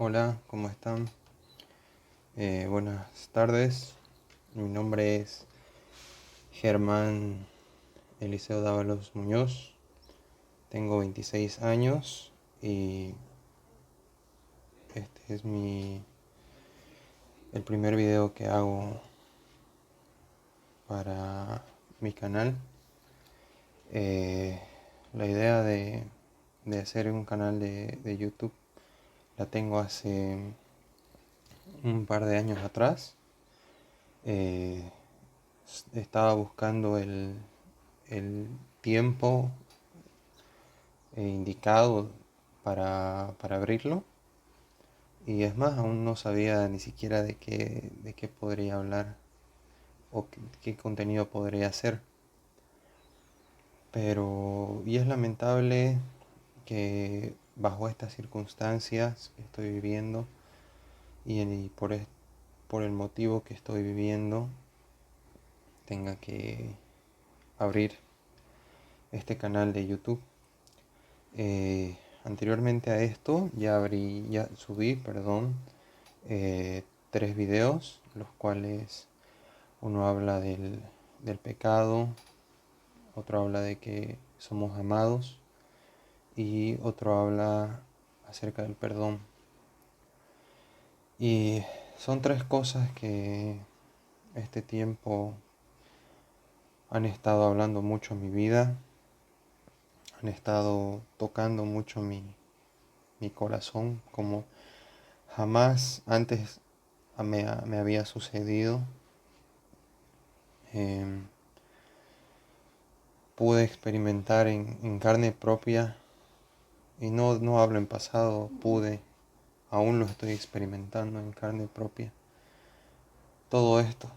Hola, ¿cómo están? Buenas tardes. Mi nombre es Germán Eliseo Dávalos Muñoz. Tengo 26 años y este es el primer video que hago para mi canal. Eh, la idea de hacer un canal de YouTube la tengo hace un par de años atrás. Eh, Estaba buscando el tiempo indicado para abrirlo. Y es más, aún no sabía ni siquiera de qué podría hablar o qué contenido podría hacer. Y es lamentable que bajo estas circunstancias que estoy viviendo y por el motivo que estoy viviendo, tenga que abrir este canal de YouTube. Anteriormente a esto ya subí, perdón, 3 videos, los cuales uno habla del pecado, otro habla de que somos amados y otro habla acerca del perdón. Y son 3 cosas que este tiempo han estado hablando mucho en mi vida, han estado tocando mucho mi corazón, como jamás antes me había sucedido. Em, Pude experimentar en carne propia, y no hablo en pasado, aún lo estoy experimentando en carne propia, todo esto.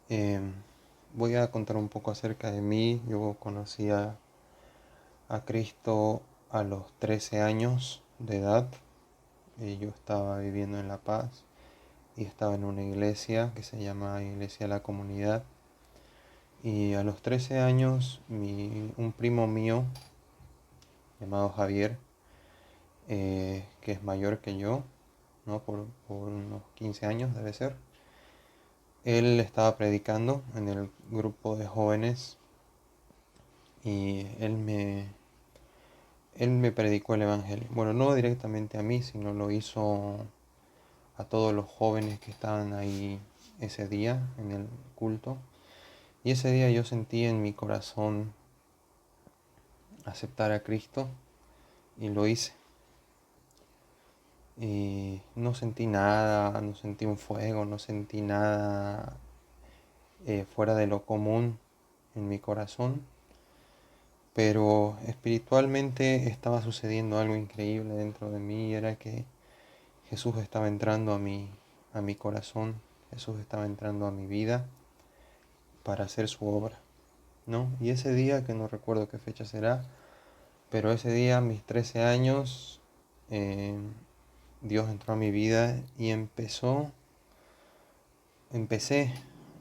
Em, Voy a contar un poco acerca de mí. Yo conocí a Cristo a los 13 años de edad. Yo estaba viviendo en La Paz y estaba en una iglesia que se llama Iglesia de la Comunidad. Y a los 13 años, un primo mío llamado Javier, que es mayor que yo, ¿no? Por unos 15 años debe ser. Él estaba predicando en el grupo de jóvenes y él me predicó el Evangelio. Bueno, no directamente a mí, sino lo hizo a todos los jóvenes que estaban ahí ese día en el culto. Y ese día yo sentí en mi corazón aceptar a Cristo y lo hice. Y no sentí nada, no sentí un fuego, no sentí nada fuera de lo común en mi corazón, pero espiritualmente estaba sucediendo algo increíble dentro de mí. Era que Jesús estaba entrando a mi corazón, Jesús estaba entrando a mi vida para hacer su obra, ¿no? Y ese día, que no recuerdo qué fecha será, pero ese día, a mis 13 años, eh, Dios entró a mi vida y empecé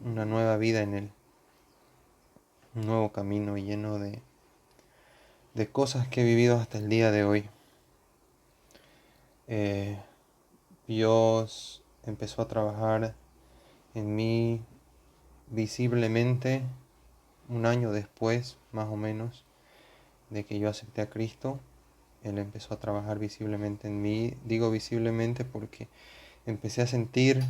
una nueva vida en Él, un nuevo camino lleno de cosas que he vivido hasta el día de hoy. Eh, Dios empezó a trabajar en mí visiblemente un año después, más o menos, de que yo acepté a Cristo. Él empezó a trabajar visiblemente en mí. Digo visiblemente porque empecé a sentir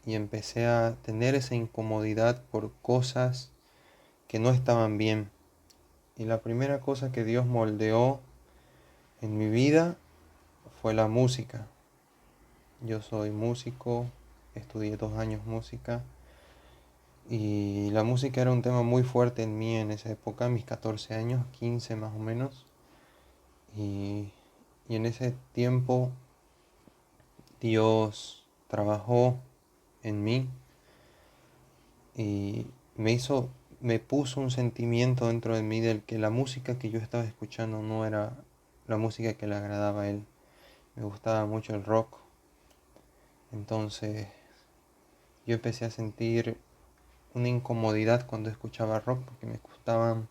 y empecé a tener esa incomodidad por cosas que no estaban bien. Y la primera cosa que Dios moldeó en mi vida fue la música. Yo soy músico, estudié 2 años música y la música era un tema muy fuerte en mí en esa época, mis 14 años, 15 más o menos. Y, y en ese tiempo Dios trabajó en mí y me puso un sentimiento dentro de mí del que la música que yo estaba escuchando no era la música que le agradaba a Él. Me gustaba mucho el rock. Entonces yo empecé a sentir una incomodidad cuando escuchaba rock, porque me gustaban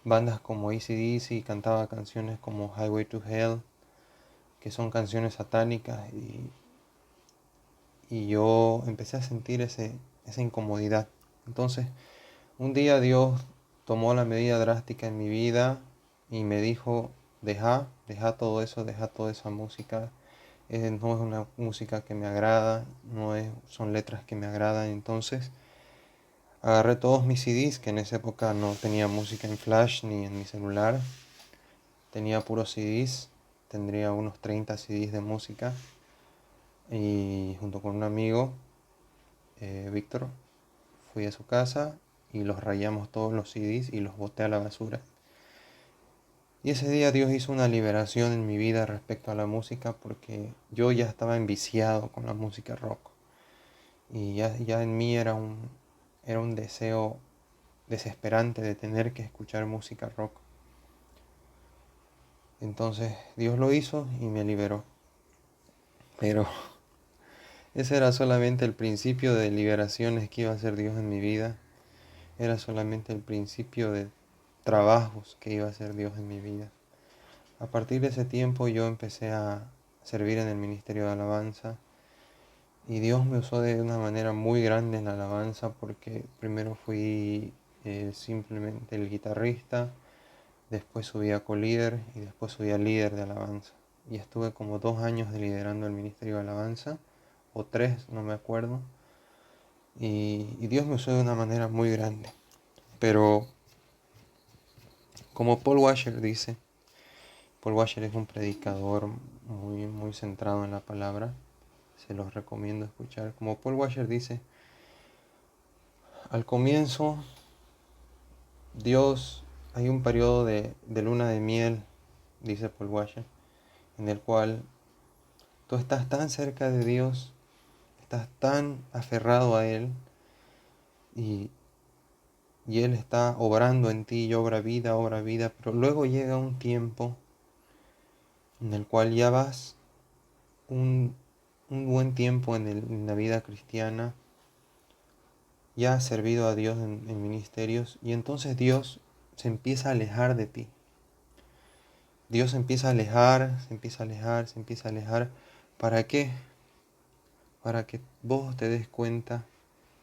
bandas como AC/DC, cantaba canciones como Highway to Hell, que son canciones satánicas y yo empecé a sentir esa incomodidad. Entonces, un día Dios tomó la medida drástica en mi vida y me dijo, deja todo eso, deja toda esa música. No es una música que me agrada, son letras que me agradan. Entonces, agarré todos mis CDs, que en esa época no tenía música en flash ni en mi celular. Tenía puros CDs, tendría unos 30 CDs de música. Y junto con un amigo, Víctor, fui a su casa y los rayamos todos los CDs y los boté a la basura. Y ese día Dios hizo una liberación en mi vida respecto a la música porque yo ya estaba enviciado con la música rock. Y ya en mí era un deseo desesperante de tener que escuchar música rock. Entonces Dios lo hizo y me liberó. Pero ese era solamente el principio de liberaciones que iba a hacer Dios en mi vida. Era solamente el principio de trabajos que iba a hacer Dios en mi vida. A partir de ese tiempo yo empecé a servir en el ministerio de alabanza y Dios me usó de una manera muy grande en la alabanza porque primero fui simplemente el guitarrista, después subí a co-líder y después subí a líder de alabanza. Y estuve como 2 años liderando el ministerio de alabanza, o 3, no me acuerdo. Y Dios me usó de una manera muy grande. Pero como Paul Washer es un predicador muy centrado en la palabra. Se los recomiendo escuchar. Como Paul Washer dice, al comienzo Dios, hay un periodo de luna de miel, dice Paul Washer, en el cual tú estás tan cerca de Dios, estás tan aferrado a Él y, y Él está obrando en ti y obra vida, pero luego llega un tiempo en el cual ya vas un, un buen tiempo en la vida cristiana, ya has servido a Dios en ministerios y entonces Dios se empieza a alejar de ti. Dios se empieza a alejar, se empieza a alejar, se empieza a alejar. ¿Para qué? Para que vos te des cuenta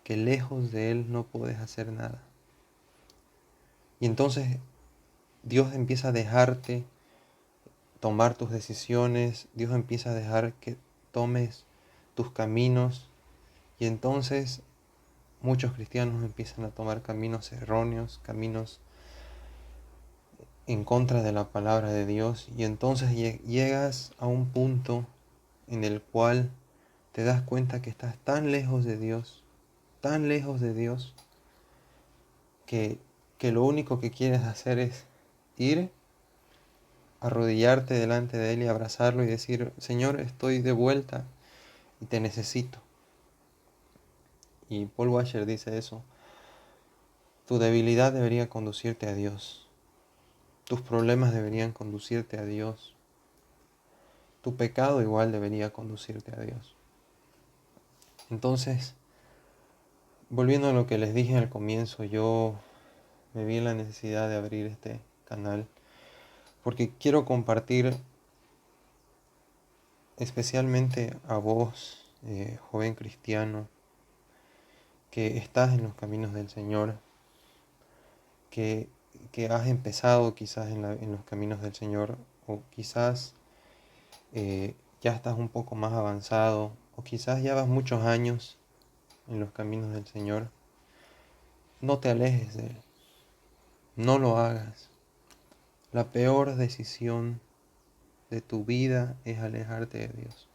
que lejos de Él no puedes hacer nada. Y entonces Dios empieza a dejarte tomar tus decisiones, Dios empieza a dejar que tomes tus caminos y entonces muchos cristianos empiezan a tomar caminos erróneos, caminos en contra de la palabra de Dios y entonces llegas a un punto en el cual te das cuenta que estás tan lejos de Dios, que, que lo único que quieres hacer es ir, arrodillarte delante de Él y abrazarlo y decir, Señor, estoy de vuelta y te necesito. Y Paul Washer dice eso, tu debilidad debería conducirte a Dios, tus problemas deberían conducirte a Dios, tu pecado igual debería conducirte a Dios. Entonces, volviendo a lo que les dije al comienzo, yo me vi en la necesidad de abrir este canal porque quiero compartir especialmente a vos, joven cristiano, que estás en los caminos del Señor, que, que has empezado quizás en los caminos del Señor, o quizás ya estás un poco más avanzado, o quizás ya vas muchos años en los caminos del Señor. No te alejes de Él, no lo hagas. La peor decisión de tu vida es alejarte de Dios.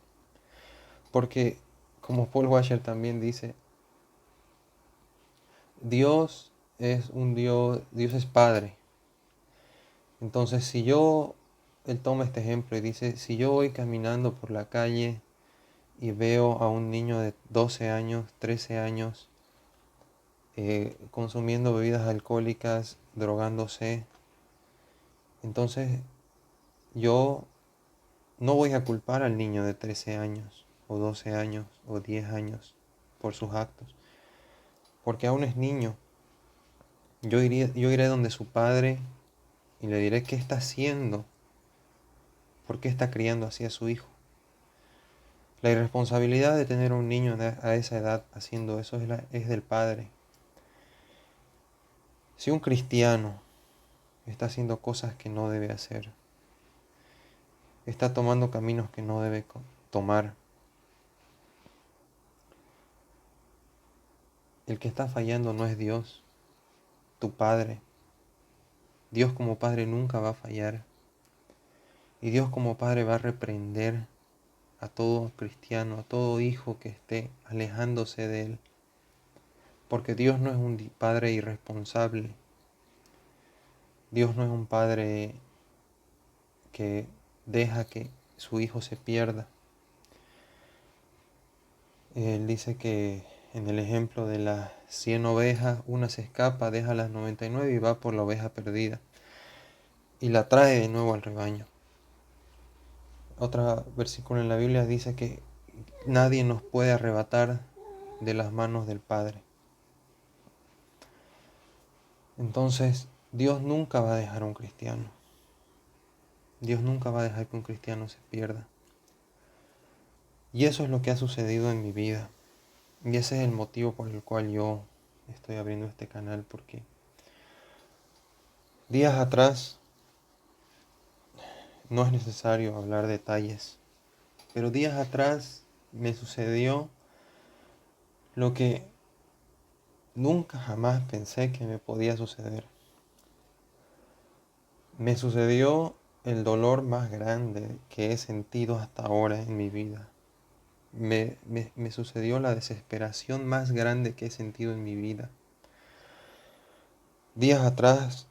Porque, como Paul Washer también dice, Dios es un Dios es Padre. Entonces, Él toma este ejemplo y dice, si yo voy caminando por la calle y veo a un niño de 12 años, 13 años, consumiendo bebidas alcohólicas, drogándose, entonces yo no voy a culpar al niño de 13 años, o 12 años, o 10 años por sus actos, porque aún es niño. Yo iré donde su padre y le diré, ¿qué está haciendo? ¿Por qué está criando así a su hijo? La irresponsabilidad de tener un niño a esa edad haciendo eso es del padre. Si un cristiano está haciendo cosas que no debe hacer, está tomando caminos que no debe tomar, el que está fallando no es Dios, tu padre. Dios como padre nunca va a fallar. Y Dios como padre va a reprender a todo cristiano, a todo hijo que esté alejándose de él. Porque Dios no es un padre irresponsable. Dios no es un padre que deja que su hijo se pierda. Él dice que en el ejemplo de las 100 ovejas, una se escapa, deja las 99 y va por la oveja perdida. Y la trae de nuevo al rebaño. Otro versículo en la Biblia dice que nadie nos puede arrebatar de las manos del Padre. Entonces, Dios nunca va a dejar a un cristiano. Dios nunca va a dejar que un cristiano se pierda. Y eso es lo que ha sucedido en mi vida. Y ese es el motivo por el cual yo estoy abriendo este canal, porque días atrás, no es necesario hablar detalles, pero días atrás me sucedió lo que nunca jamás pensé que me podía suceder. Me sucedió el dolor más grande que he sentido hasta ahora en mi vida. Me sucedió la desesperación más grande que he sentido en mi vida. Días atrás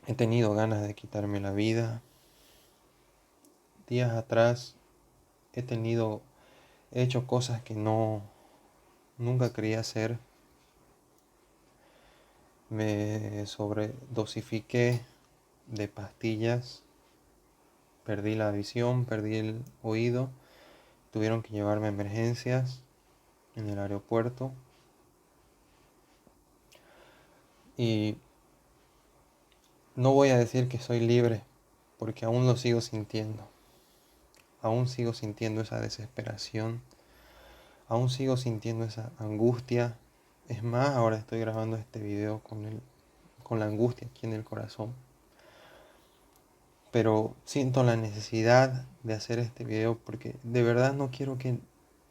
he tenido ganas de quitarme la vida. Días atrás he hecho cosas que nunca quería hacer. Me sobredosifiqué de pastillas. Perdí la visión, perdí el oído. Tuvieron que llevarme a emergencias en el aeropuerto. Y no voy a decir que soy libre, porque aún lo sigo sintiendo. Aún sigo sintiendo esa desesperación. Aún sigo sintiendo esa angustia. Es más, ahora estoy grabando este video con la angustia aquí en el corazón. Pero siento la necesidad de hacer este video porque de verdad no quiero que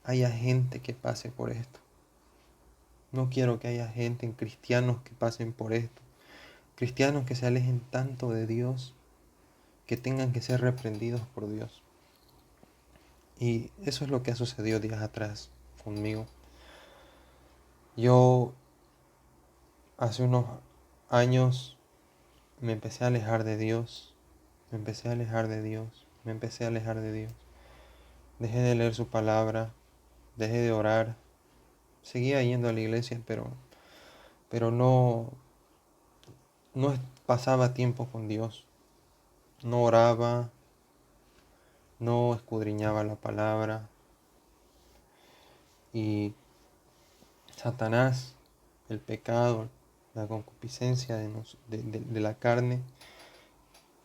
haya gente que pase por esto. No quiero que haya gente, cristianos que pasen por esto. Cristianos que se alejen tanto de Dios, que tengan que ser reprendidos por Dios. Y eso es lo que ha sucedido días atrás conmigo. Yo hace unos años me empecé a alejar de Dios. Me empecé a alejar de Dios. Me empecé a alejar de Dios. Dejé de leer su palabra. Dejé de orar. Seguía yendo a la iglesia, pero no pasaba tiempo con Dios. No oraba. No escudriñaba la palabra. Y Satanás, el pecado, la concupiscencia de la carne,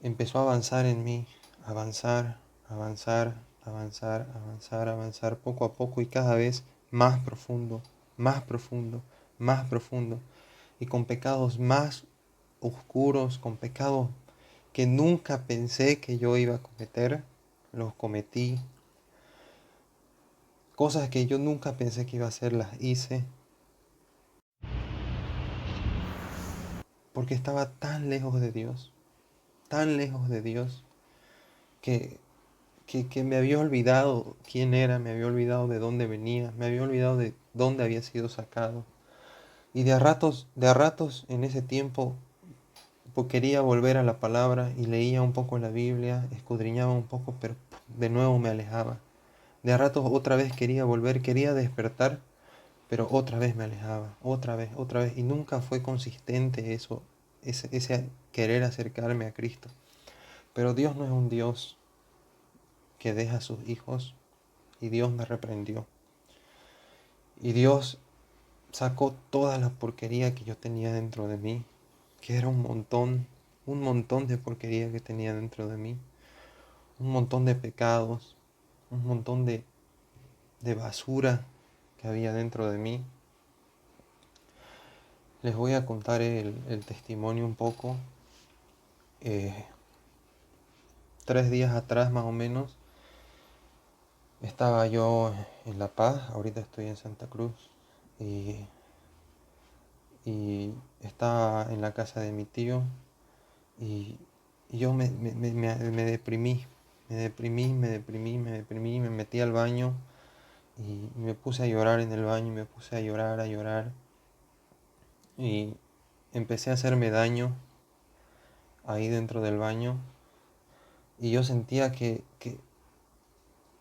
empezó a avanzar en mí, avanzar, avanzar, avanzar, avanzar, avanzar, poco a poco y cada vez más profundo, más profundo, más profundo, y con pecados más oscuros, con pecados que nunca pensé que yo iba a cometer, los cometí. Cosas que yo nunca pensé que iba a hacer, las hice. Porque estaba tan lejos de Dios, que, que me había olvidado quién era, me había olvidado de dónde venía, me había olvidado de dónde había sido sacado. Y de a ratos en ese tiempo pues, quería volver a la palabra y leía un poco la Biblia, escudriñaba un poco, pero de nuevo me alejaba. De a ratos otra vez quería volver, quería despertar, pero otra vez me alejaba, otra vez. Y nunca fue consistente eso, ese querer acercarme a Cristo. Pero Dios no es un Dios que deja a sus hijos, y Dios me reprendió. Y Dios sacó toda la porquería que yo tenía dentro de mí, que era un montón de porquería que tenía dentro de mí. un montón de pecados, un montón de basura que había dentro de mí. Les voy a contar el testimonio un poco. 3 días atrás más o menos estaba yo en La Paz, ahorita estoy en Santa Cruz, y, y estaba en la casa de mi tío y, y yo me deprimí, me metí al baño y me puse a llorar en el baño, me puse a llorar y empecé a hacerme daño ahí dentro del baño y yo sentía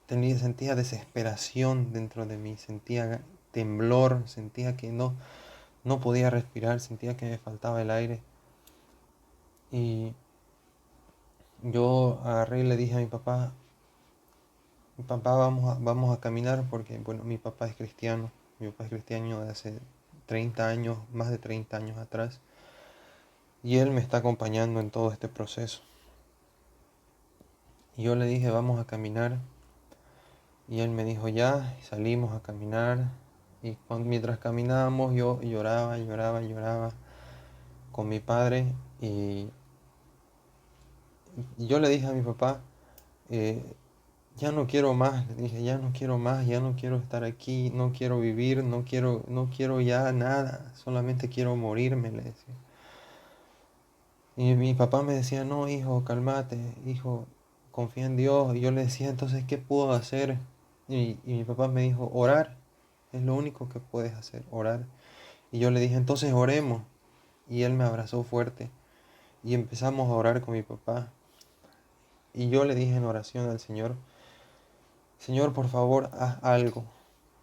sentía desesperación dentro de mí, sentía temblor, sentía que no podía respirar, sentía que me faltaba el aire. Y yo agarré y le dije a mi papá vamos a caminar porque, bueno, mi papá es cristiano de hace 30 años, más de 30 años atrás, y él me está acompañando en todo este proceso. Y yo le dije, vamos a caminar, y él me dijo, ya, y salimos a caminar, y mientras caminábamos yo lloraba con mi padre, y yo le dije a mi papá, eh, ya no quiero más, le dije, ya no quiero más, ya no quiero estar aquí, no quiero vivir, no quiero ya nada, solamente quiero morirme, le decía. Y mi papá me decía, no, hijo, cálmate, hijo, confía en Dios. Y yo le decía, entonces, ¿qué puedo hacer? Y mi papá me dijo, orar, es lo único que puedes hacer, orar. Y yo le dije, entonces oremos. Y él me abrazó fuerte y empezamos a orar con mi papá. Y yo le dije en oración al Señor, Señor, por favor, haz algo.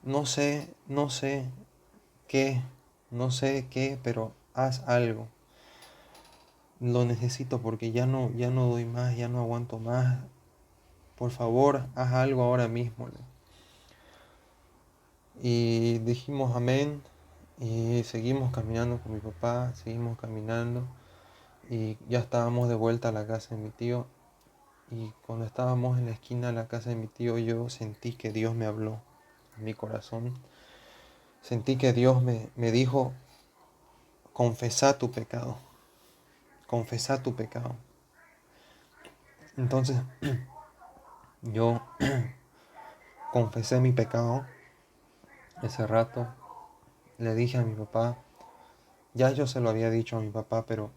No sé qué, no sé qué, pero haz algo. Lo necesito porque ya no doy más, ya no aguanto más. Por favor, haz algo ahora mismo. Y dijimos amén y seguimos caminando con mi papá, seguimos caminando y ya estábamos de vuelta a la casa de mi tío. Y cuando estábamos en la esquina de la casa de mi tío, yo sentí que Dios me habló en mi corazón. Sentí que Dios me dijo, confesá tu pecado, confesá tu pecado. Entonces yo confesé mi pecado ese rato. Le dije a mi papá, ya yo se lo había dicho a mi papá, pero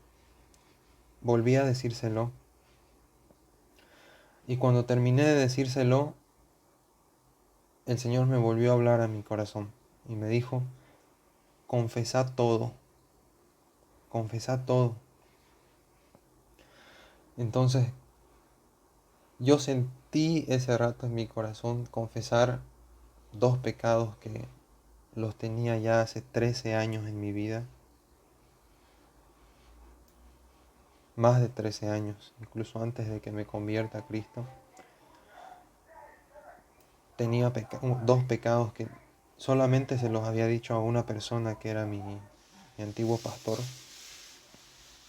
volví a decírselo. Y cuando terminé de decírselo, el Señor me volvió a hablar a mi corazón y me dijo, confesá todo, confesá todo. Entonces yo sentí ese rato en mi corazón confesar dos pecados que los tenía ya hace 13 años en mi vida, más de 13 años, incluso antes de que me convierta a Cristo. Tenía dos pecados que solamente se los había dicho a una persona que era mi antiguo pastor.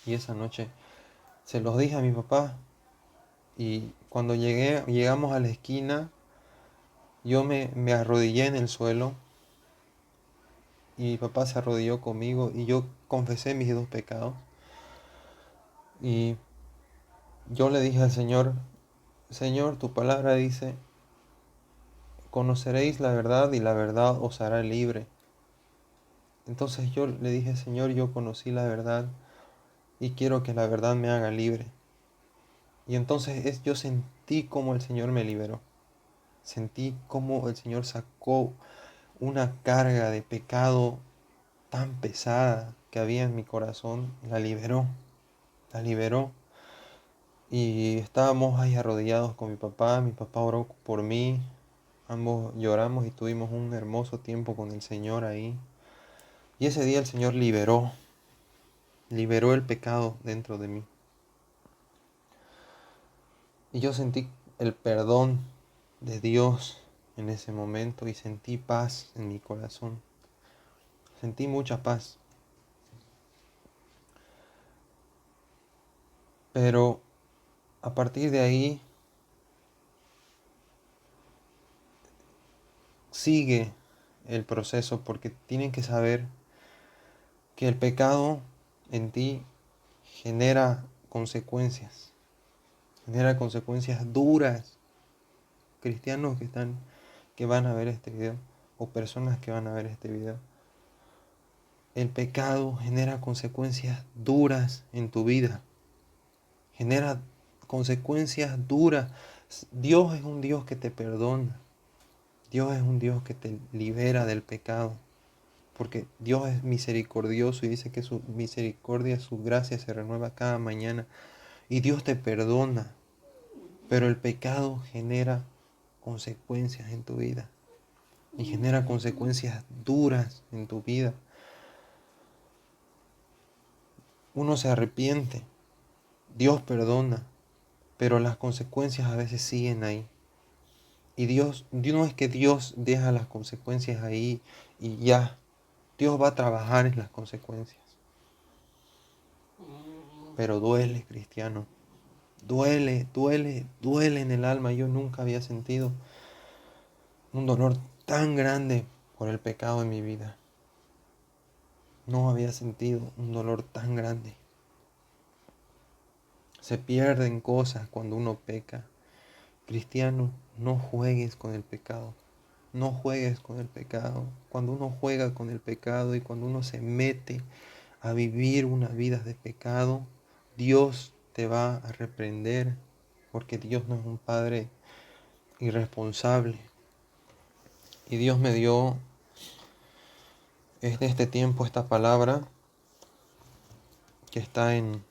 Y esa noche se los dije a mi papá. Y cuando llegamos a la esquina, yo me arrodillé en el suelo y mi papá se arrodilló conmigo y yo confesé mis dos pecados. Y yo le dije al Señor, Señor, tu palabra dice, conoceréis la verdad y la verdad os hará libre. Entonces yo le dije, Señor, yo conocí la verdad y quiero que la verdad me haga libre. Y entonces yo sentí como el Señor me liberó. Sentí como el Señor sacó una carga de pecado tan pesada que había en mi corazón, la liberó. Y estábamos ahí arrodillados con mi papá oró por mí, ambos lloramos y tuvimos un hermoso tiempo con el Señor ahí. Y ese día el Señor liberó el pecado dentro de mí. Y yo sentí el perdón de Dios en ese momento y sentí paz en mi corazón. Sentí mucha paz. Pero a partir de ahí sigue el proceso, porque tienen que saber que el pecado en ti genera consecuencias duras. Cristianos que van a ver este video, o personas que van a ver este video, el pecado genera consecuencias duras en tu vida, genera consecuencias duras. Dios es un Dios que te perdona, Dios es un Dios que te libera del pecado, porque Dios es misericordioso y dice que su misericordia, su gracia se renueva cada mañana, y Dios te perdona. Pero el pecado genera consecuencias en tu vida, y genera consecuencias duras en tu vida. Uno se arrepiente, Dios perdona, pero las consecuencias a veces siguen ahí. Y Dios no es que Dios deja las consecuencias ahí y ya. Dios va a trabajar en las consecuencias. Pero duele, cristiano. Duele, duele, duele en el alma. Yo nunca había sentido un dolor tan grande por el pecado en mi vida. No había sentido un dolor tan grande. Se pierden cosas cuando uno peca. Cristiano, no juegues con el pecado. No juegues con el pecado. Cuando uno juega con el pecado y cuando uno se mete a vivir una vida de pecado, Dios te va a reprender, porque Dios no es un padre irresponsable. Y Dios me dio este tiempo esta palabra que está en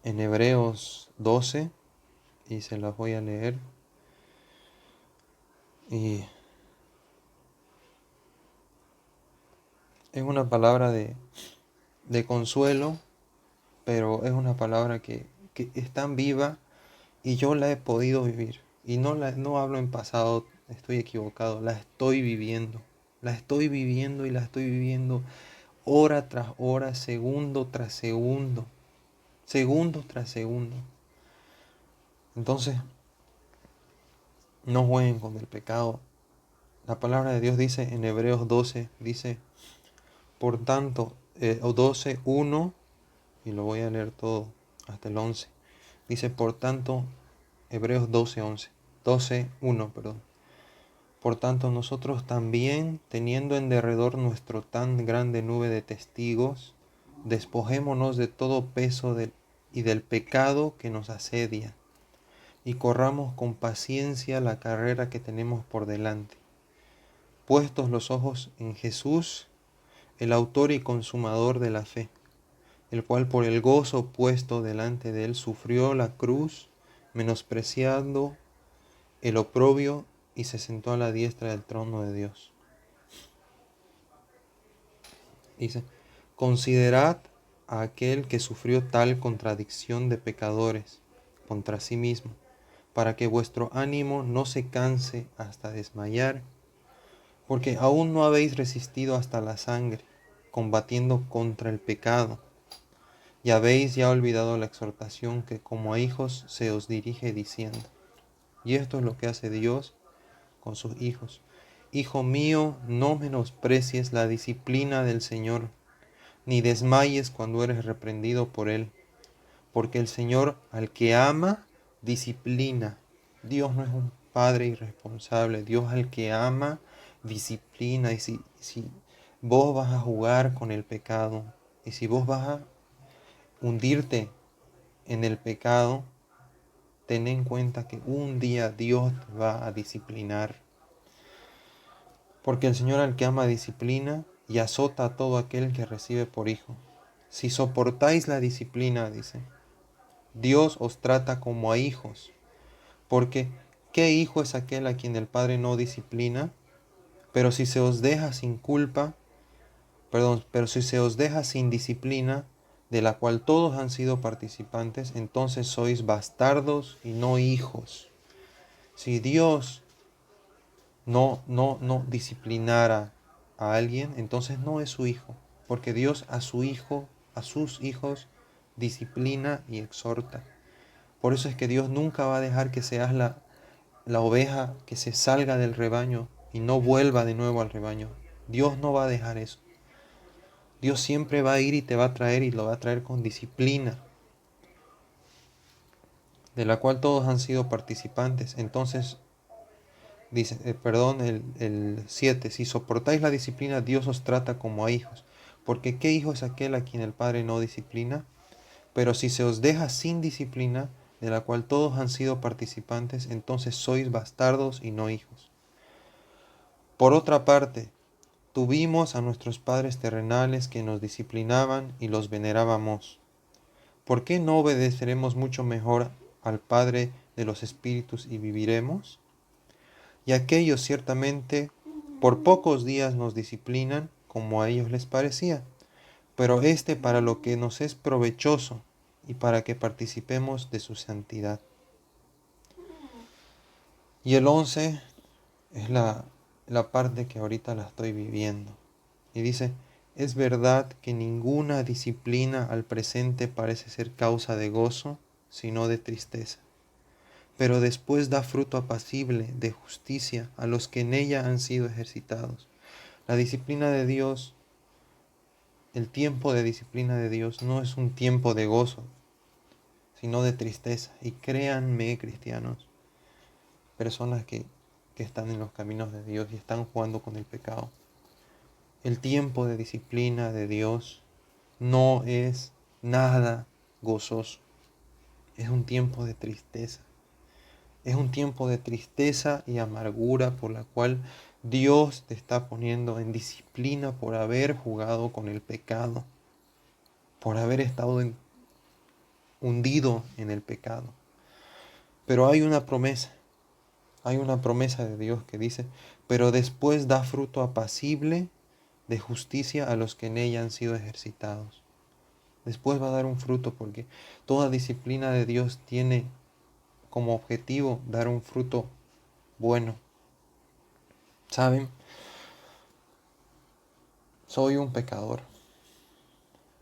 Hebreos 12, y se las voy a leer. Y es una palabra de consuelo, pero es una palabra que es tan viva y yo la he podido vivir. Y no hablo en pasado, estoy equivocado, la estoy viviendo. La estoy viviendo y la estoy viviendo hora tras hora, segundo tras segundo, segundo tras segundo. Entonces, no jueguen con el pecado. La palabra de Dios dice en Hebreos 12, dice, por tanto, 12:1, y lo voy a leer todo hasta el 11. Dice, por tanto, Hebreos 12:1, perdón. Por tanto, nosotros también, teniendo en derredor nuestro tan grande nube de testigos, despojémonos de todo peso y del pecado que nos asedia, y corramos con paciencia la carrera que tenemos por delante, puestos los ojos en Jesús, el autor y consumador de la fe, el cual por el gozo puesto delante de él sufrió la cruz, menospreciando el oprobio, y se sentó a la diestra del trono de Dios. Dice, considerad a aquel que sufrió tal contradicción de pecadores contra sí mismo, para que vuestro ánimo no se canse hasta desmayar, porque aún no habéis resistido hasta la sangre, combatiendo contra el pecado, y habéis ya olvidado la exhortación que como a hijos se os dirige diciendo. Y esto es lo que hace Dios con sus hijos. Hijo mío, no menosprecies la disciplina del Señor, ni desmayes cuando eres reprendido por Él, porque el Señor al que ama, disciplina. Dios no es un padre irresponsable. Dios al que ama, disciplina. Y si vos vas a jugar con el pecado, y si vos vas a hundirte en el pecado, ten en cuenta que un día Dios te va a disciplinar. Porque el Señor al que ama disciplina y azota a todo aquel que recibe por hijo. Si soportáis la disciplina, dice, Dios os trata como a hijos. Porque ¿qué hijo es aquel a quien el Padre no disciplina? Pero si se os deja sin culpa, pero si se os deja sin disciplina, de la cual todos han sido participantes, entonces sois bastardos y no hijos. Si Dios no disciplinara a alguien, entonces no es su hijo, porque Dios a sus hijos disciplina y exhorta. Por eso es que Dios nunca va a dejar que seas la oveja que se salga del rebaño. y no vuelva de nuevo al rebaño. Dios no va a dejar eso. Dios siempre va a ir y te va a traer, y lo va a traer con disciplina, de la cual todos han sido participantes. Entonces, dice, el 7, si soportáis la disciplina, Dios os trata como a hijos. Porque ¿qué hijo es aquel a quien el Padre no disciplina? Pero si se os deja sin disciplina, de la cual todos han sido participantes, entonces sois bastardos y no hijos. Por otra parte, tuvimos a nuestros padres terrenales que nos disciplinaban y los venerábamos. ¿Por qué no obedeceremos mucho mejor al Padre de los Espíritus y viviremos? Y aquellos ciertamente por pocos días nos disciplinan como a ellos les parecía, pero para lo que nos es provechoso y para que participemos de su santidad. Y el 11 es la parte que ahorita la estoy viviendo. Y dice, es verdad que ninguna disciplina al presente parece ser causa de gozo, sino de tristeza. Pero después da fruto apacible de justicia a los que en ella han sido ejercitados. La disciplina de Dios, el tiempo de disciplina de Dios no es un tiempo de gozo, sino de tristeza. Y créanme, cristianos, personas que están en los caminos de Dios y están jugando con el pecado. El tiempo de disciplina de Dios no es nada gozoso. Es un tiempo de tristeza. Es un tiempo de tristeza y amargura por la cual Dios te está poniendo en disciplina por haber jugado con el pecado, por haber estado hundido en el pecado. Pero hay una promesa de Dios que dice, pero después da fruto apacible de justicia a los que en ella han sido ejercitados. Después va a dar un fruto porque toda disciplina de Dios tiene como objetivo dar un fruto bueno. ¿Saben? Soy un pecador.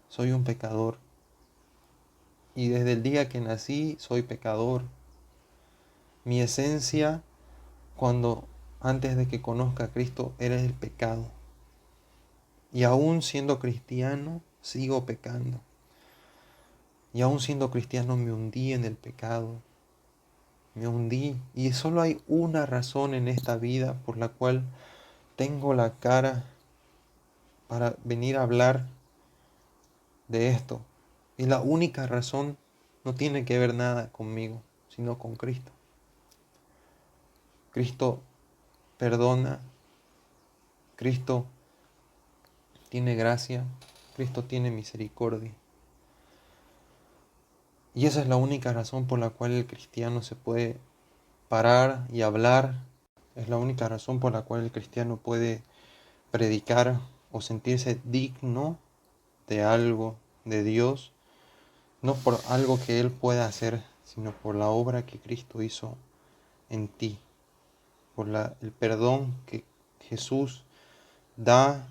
Soy un pecador. Y desde el día que nací soy pecador. Mi esencia, antes de que conozca a Cristo, era el pecado. Y aún siendo cristiano, sigo pecando. Y aún siendo cristiano me hundí en el pecado. Me hundí. Y solo hay una razón en esta vida por la cual tengo la cara para venir a hablar de esto. Y la única razón no tiene que ver nada conmigo, sino con Cristo. Cristo perdona. Cristo tiene gracia. Cristo tiene misericordia. Y esa es la única razón por la cual el cristiano se puede parar y hablar. Es la única razón por la cual el cristiano puede predicar o sentirse digno de algo de Dios, no por algo que Él pueda hacer, sino por la obra que Cristo hizo en ti, por el perdón que Jesús da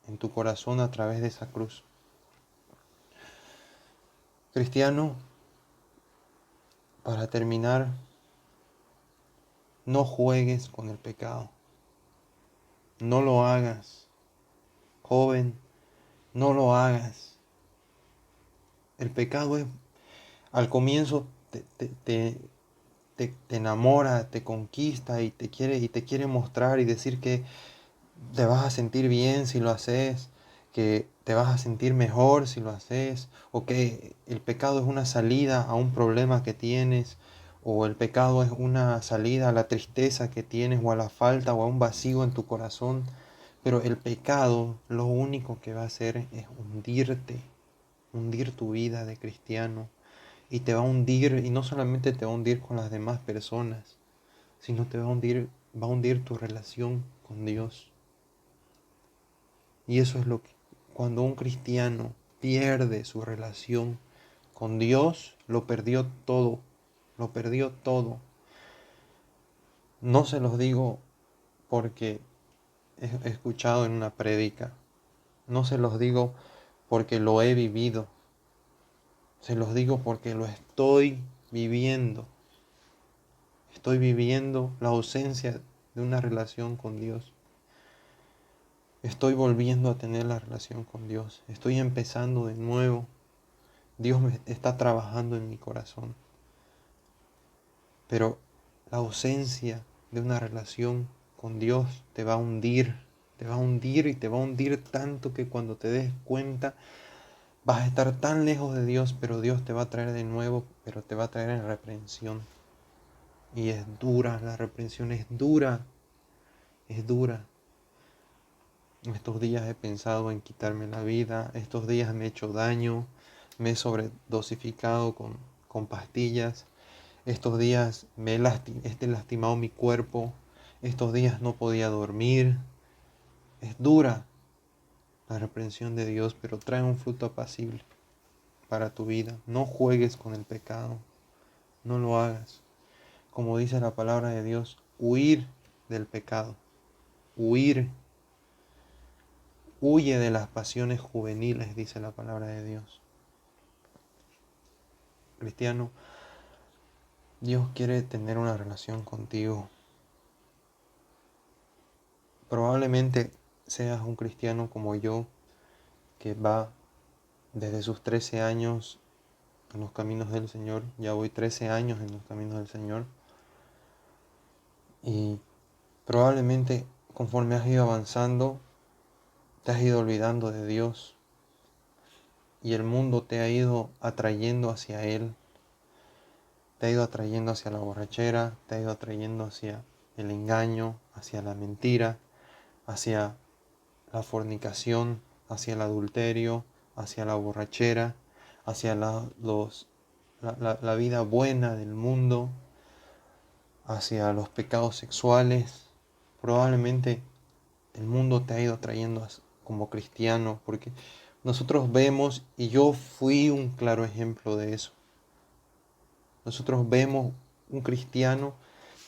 en tu corazón a través de esa cruz. Cristiano, para terminar, no juegues con el pecado. No lo hagas. Joven, no lo hagas. El pecado al comienzo te enamora, te conquista y te quiere mostrar y decir que te vas a sentir bien si lo haces, que te vas a sentir mejor si lo haces, o que el pecado es una salida a un problema que tienes, o el pecado es una salida a la tristeza que tienes, o a la falta, o a un vacío en tu corazón. Pero el pecado lo único que va a hacer es hundir tu vida de cristiano. Y te va a hundir, y no solamente te va a hundir con las demás personas, sino va a hundir tu relación con Dios. Y eso es cuando un cristiano pierde su relación con Dios, lo perdió todo, lo perdió todo. No se los digo porque he escuchado en una prédica, no se los digo porque lo he vivido, se los digo porque lo estoy viviendo. Estoy viviendo la ausencia de una relación con Dios. Estoy volviendo a tener la relación con Dios. Estoy empezando de nuevo. Dios me está trabajando en mi corazón. Pero la ausencia de una relación con Dios te va a hundir. Te va a hundir y te va a hundir tanto que cuando te des cuenta vas a estar tan lejos de Dios, pero Dios te va a traer de nuevo, pero te va a traer en reprensión. Y es dura, la reprensión es dura. Es dura. Estos días he pensado en quitarme la vida, estos días me he hecho daño, me he sobredosificado con pastillas, estos días he lastimado mi cuerpo, estos días no podía dormir. Es dura la reprensión de Dios, pero trae un fruto apacible para tu vida. No juegues con el pecado, no lo hagas. Como dice la palabra de Dios, huir del pecado, huir. Huye de las pasiones juveniles, dice la palabra de Dios. Cristiano, Dios quiere tener una relación contigo. Probablemente seas un cristiano como yo, que va desde sus 13 años en los caminos del Señor. Ya voy 13 años en los caminos del Señor. Y probablemente conforme has ido avanzando, te has ido olvidando de Dios. Y el mundo te ha ido atrayendo hacia Él. Te ha ido atrayendo hacia la borrachera, te ha ido atrayendo hacia el engaño, hacia la mentira, hacia la fornicación, hacia el adulterio, hacia la borrachera, hacia la vida buena del mundo, hacia los pecados sexuales. Probablemente el mundo te ha ido trayendo como cristiano, porque nosotros vemos, y yo fui un claro ejemplo de eso. Nosotros vemos un cristiano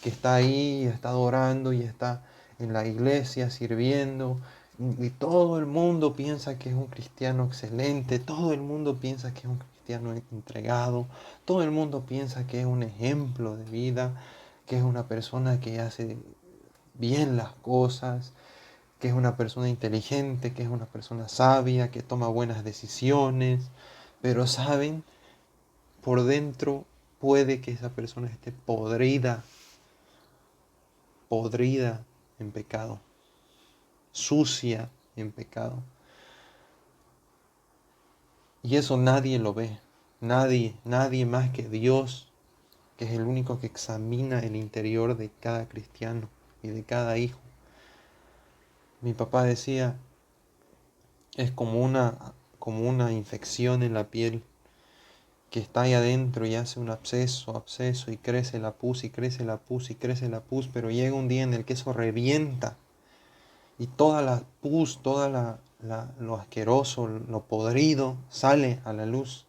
que está ahí, está adorando y está en la iglesia sirviendo, y todo el mundo piensa que es un cristiano excelente, todo el mundo piensa que es un cristiano entregado, todo el mundo piensa que es un ejemplo de vida, que es una persona que hace bien las cosas, que es una persona inteligente, que es una persona sabia, que toma buenas decisiones. Pero saben, por dentro puede que esa persona esté podrida en pecado, sucia en pecado. Y eso nadie lo ve, nadie más que Dios, que es el único que examina el interior de cada cristiano y de cada hijo. Mi papá decía, es como una infección en la piel que está ahí adentro y hace un absceso, y crece la pus, y crece la pus, y crece la pus, pero llega un día en el que eso revienta y toda la pus, lo asqueroso, lo podrido sale a la luz.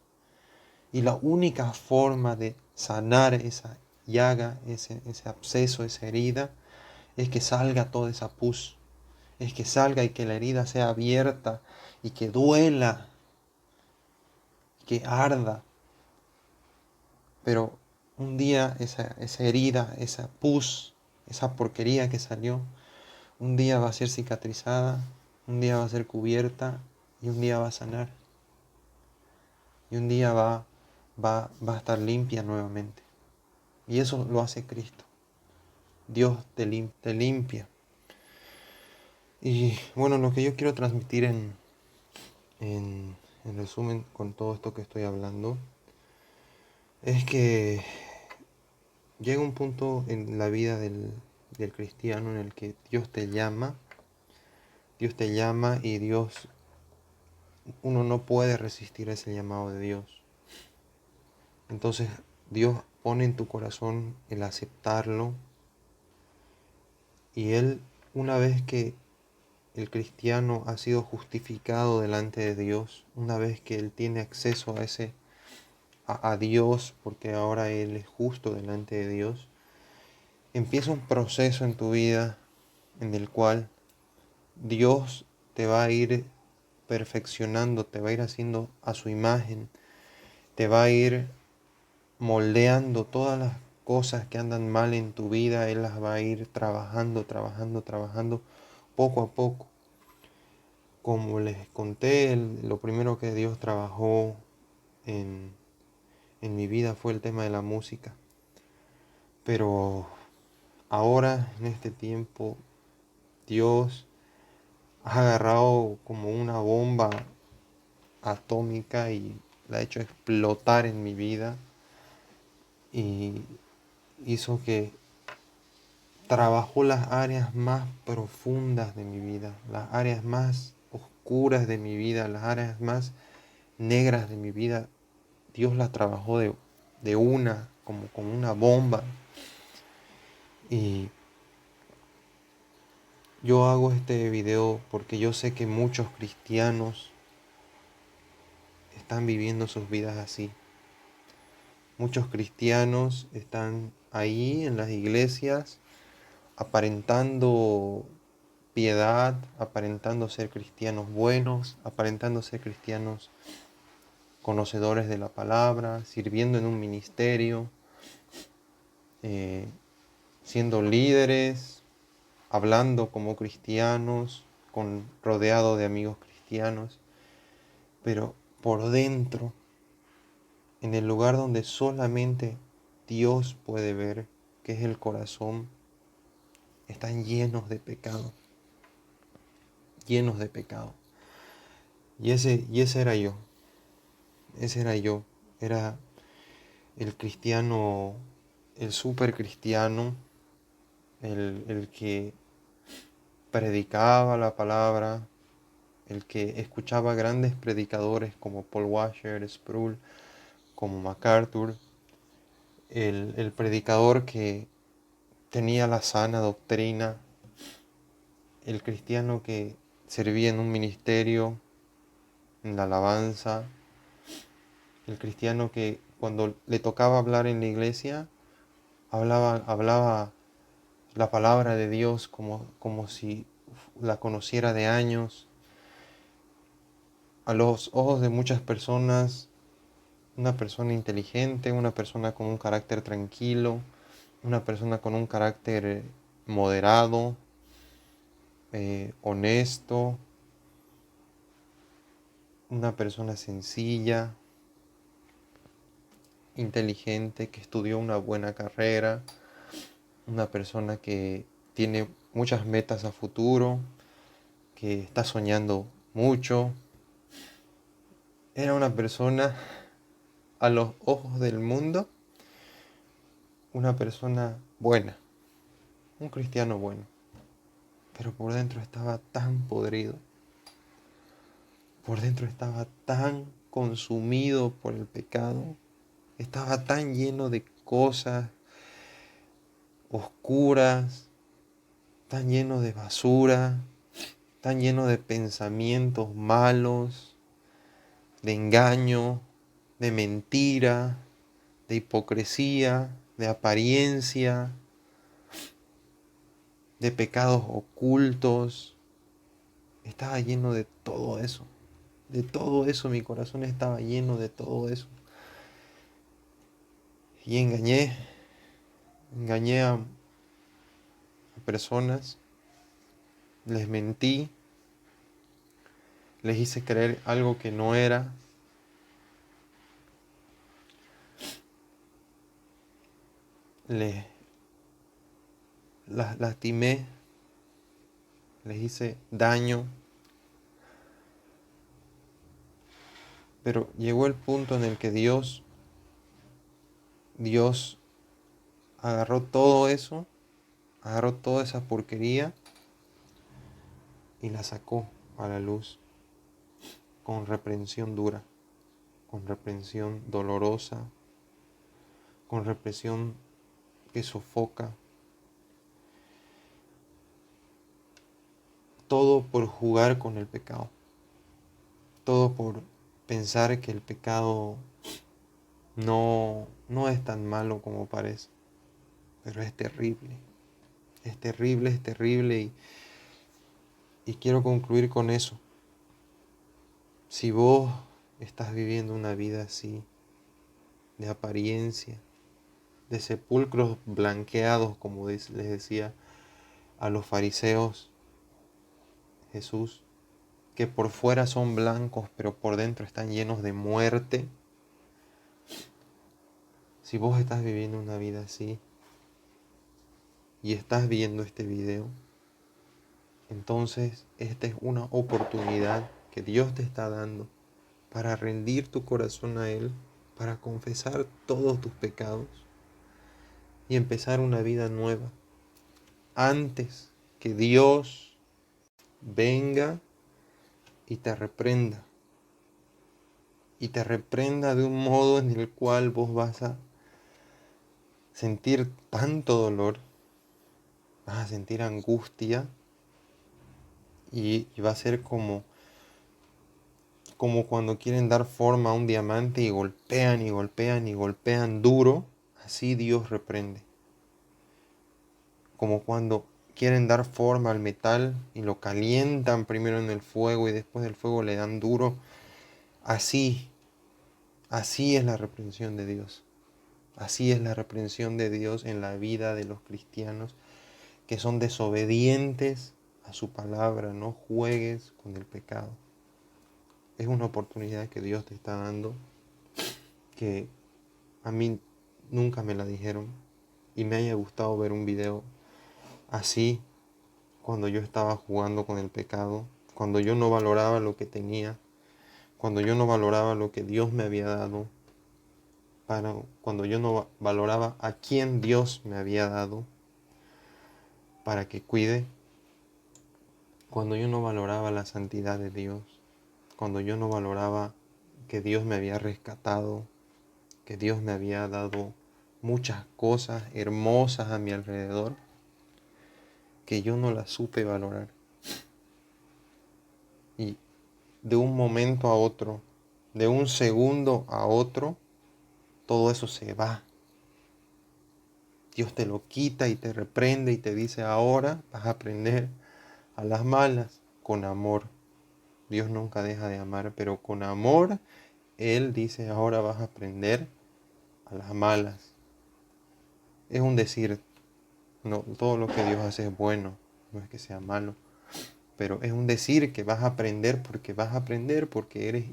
Y la única forma de sanar esa llaga, ese absceso, esa herida, es que salga toda esa pus, es que salga y que la herida sea abierta y que duela, que arda. Pero un día esa herida, esa pus, esa porquería que salió, un día va a ser cicatrizada, un día va a ser cubierta y un día va a sanar. Y un día va a estar limpia nuevamente. Y eso lo hace Cristo. Dios te limpia. Y bueno, lo que yo quiero transmitir en resumen con todo esto que estoy hablando es que llega un punto en la vida del cristiano en el que Dios te llama y uno no puede resistir ese llamado de Dios. Entonces Dios pone en tu corazón el aceptarlo, y Él, una vez que el cristiano ha sido justificado delante de Dios, una vez que Él tiene acceso a Dios, porque ahora Él es justo delante de Dios, empieza un proceso en tu vida en el cual Dios te va a ir perfeccionando, te va a ir haciendo a su imagen, te va a ir moldeando cosas que andan mal en tu vida, Él las va a ir trabajando, poco a poco. Como les conté, lo primero que Dios trabajó en, en mi vida fue el tema de la música. Pero ahora, en este tiempo, Dios ha agarrado como una bomba atómica y la ha hecho explotar en mi vida y hizo que trabajó las áreas más profundas de mi vida, las áreas más oscuras de mi vida, las áreas más negras de mi vida. Dios las trabajó de una, como una bomba. Y yo hago este video porque yo sé que muchos cristianos están viviendo sus vidas así. Muchos cristianos están ahí en las iglesias aparentando piedad, aparentando ser cristianos buenos, aparentando ser cristianos conocedores de la palabra, sirviendo en un ministerio, eh, siendo líderes, hablando como cristianos, rodeado de amigos cristianos, pero por dentro, en el lugar donde solamente Dios puede ver, que es el corazón, están llenos de pecado. Y ese era yo, era el cristiano, el super cristiano, el que predicaba la palabra, el que escuchaba grandes predicadores como Paul Washer, Sproul, como MacArthur, el predicador que tenía la sana doctrina, el cristiano que servía en un ministerio, en la alabanza, el cristiano que cuando le tocaba hablar en la iglesia, hablaba la palabra de Dios como si la conociera de años. A los ojos de muchas personas, una persona inteligente, una persona con un carácter tranquilo, una persona con un carácter moderado, honesto, una persona sencilla, inteligente, que estudió una buena carrera, una persona que tiene muchas metas a futuro, que está soñando mucho. Era una persona, a los ojos del mundo, una persona buena, un cristiano bueno, pero por dentro estaba tan podrido, por dentro estaba tan consumido por el pecado, estaba tan lleno de cosas oscuras, tan lleno de basura, tan lleno de pensamientos malos, de engaño, de mentira, de hipocresía, de apariencia, de pecados ocultos. Estaba lleno de todo eso. De todo eso, mi corazón estaba lleno de todo eso. Y engañé a personas, les mentí, les hice creer algo que no era. Les las lastimé, les hice daño. Pero llegó el punto en el que Dios agarró todo eso, agarró toda esa porquería y la sacó a la luz con reprensión dura, con reprensión dolorosa, con represión que sofoca. Todo por jugar con el pecado. Todo por pensar que el pecado no es tan malo como parece. Pero es terrible. Es terrible, es terrible. Y quiero concluir con eso. Si vos estás viviendo una vida así, de apariencia, de sepulcros blanqueados, como les decía a los fariseos Jesús, que por fuera son blancos, pero por dentro están llenos de muerte. Si vos estás viviendo una vida así y estás viendo este video, entonces esta es una oportunidad que Dios te está dando para rendir tu corazón a Él, para confesar todos tus pecados y empezar una vida nueva. Antes que Dios venga y te reprenda. Y te reprenda de un modo en el cual vos vas a sentir tanto dolor, vas a sentir angustia y va a ser como cuando quieren dar forma a un diamante y golpean y golpean y golpean duro, así Dios reprende. Como cuando quieren dar forma al metal y lo calientan primero en el fuego y después del fuego le dan duro, así es la reprensión de Dios. Así es la reprensión de Dios en la vida de los cristianos que son desobedientes a su palabra. No juegues con el pecado. Es una oportunidad que Dios te está dando que a mí nunca me la dijeron y me haya gustado ver un video así cuando yo estaba jugando con el pecado, cuando yo no valoraba lo que tenía, cuando yo no valoraba lo que Dios me había dado, cuando yo no valoraba a quién Dios me había dado para que cuide, cuando yo no valoraba la santidad de Dios, cuando yo no valoraba que Dios me había rescatado, que Dios me había dado muchas cosas hermosas a mi alrededor, que yo no las supe valorar. Y de un momento a otro, de un segundo a otro, todo eso se va. Dios te lo quita y te reprende y te dice, ahora vas a aprender a las malas con amor. Dios nunca deja de amar, pero con amor Él dice, ahora vas a aprender a las malas. Es un decir, no, todo lo que Dios hace es bueno, no es que sea malo, pero es un decir que vas a aprender porque eres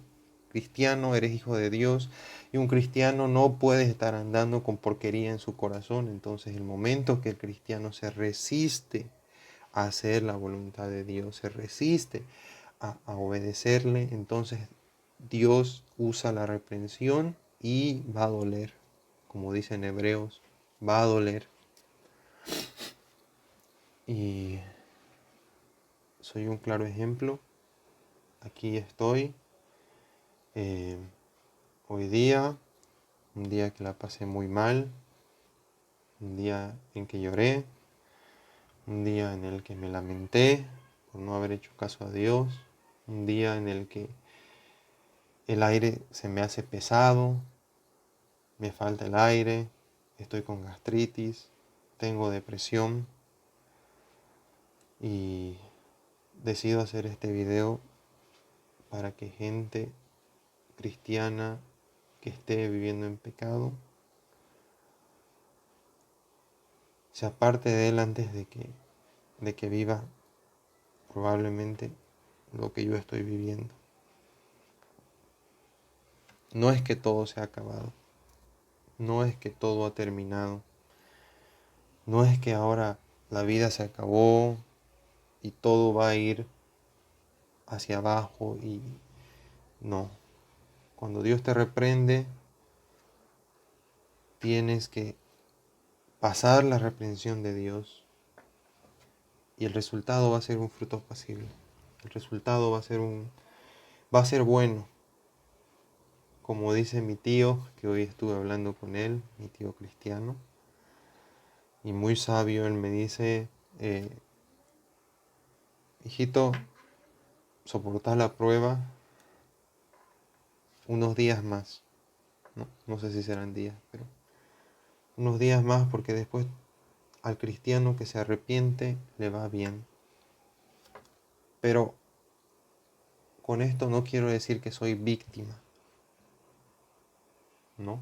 cristiano, eres hijo de Dios, y un cristiano no puede estar andando con porquería en su corazón. Entonces el momento que el cristiano se resiste a hacer la voluntad de Dios, se resiste a obedecerle, entonces Dios usa la reprensión y va a doler, como dicen Hebreos, va a doler. Y soy un claro ejemplo. Aquí estoy. Hoy día, un día que la pasé muy mal, un día en que lloré, un día en el que me lamenté por no haber hecho caso a Dios, un día en el que el aire se me hace pesado, me falta el aire, estoy con gastritis, tengo depresión y decido hacer este video para que gente cristiana que esté viviendo en pecado se aparte de él antes de que viva probablemente lo que yo estoy viviendo. No es que todo se ha acabado, no es que todo ha terminado, no es que ahora la vida se acabó y todo va a ir hacia abajo y no. Cuando Dios te reprende, tienes que pasar la reprensión de Dios y el resultado va a ser un fruto apacible. El resultado va a ser bueno. Como dice mi tío, que hoy estuve hablando con él, mi tío cristiano, y muy sabio, él me dice, hijito, soportá la prueba unos días más. No sé si serán días, pero unos días más, porque después al cristiano que se arrepiente le va bien. Pero con esto no quiero decir que soy víctima, ¿no?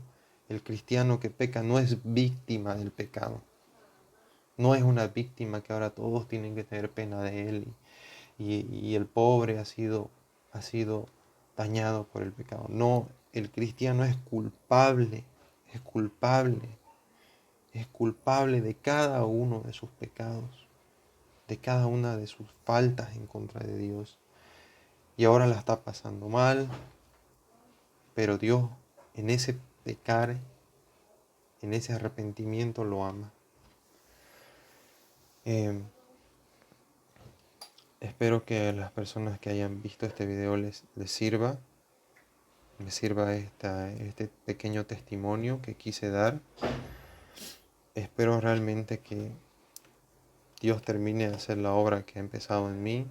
El cristiano que peca no es víctima del pecado. No es una víctima que ahora todos tienen que tener pena de él y el pobre ha sido dañado por el pecado. No, el cristiano es culpable, es culpable, es culpable de cada uno de sus pecados, de cada una de sus faltas en contra de Dios. Y ahora la está pasando mal, pero Dios en ese pecar, en ese arrepentimiento lo ama. Espero que a las personas que hayan visto este video les sirva este pequeño testimonio que quise dar. Espero realmente que Dios termine de hacer la obra que ha empezado en mí.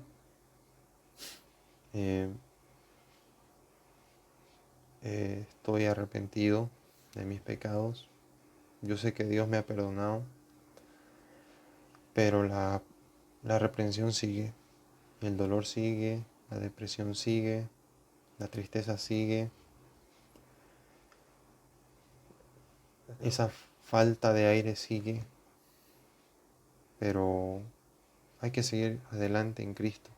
Estoy arrepentido de mis pecados. Yo sé que Dios me ha perdonado, pero la reprensión sigue, el dolor sigue, la depresión sigue, la tristeza sigue, esa falta de aire sigue, pero hay que seguir adelante en Cristo,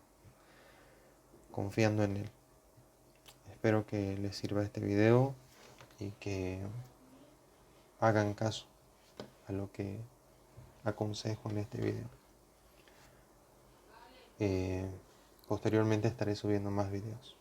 confiando en Él. Espero que les sirva este video y que hagan caso a lo que aconsejo en este video. Posteriormente estaré subiendo más videos.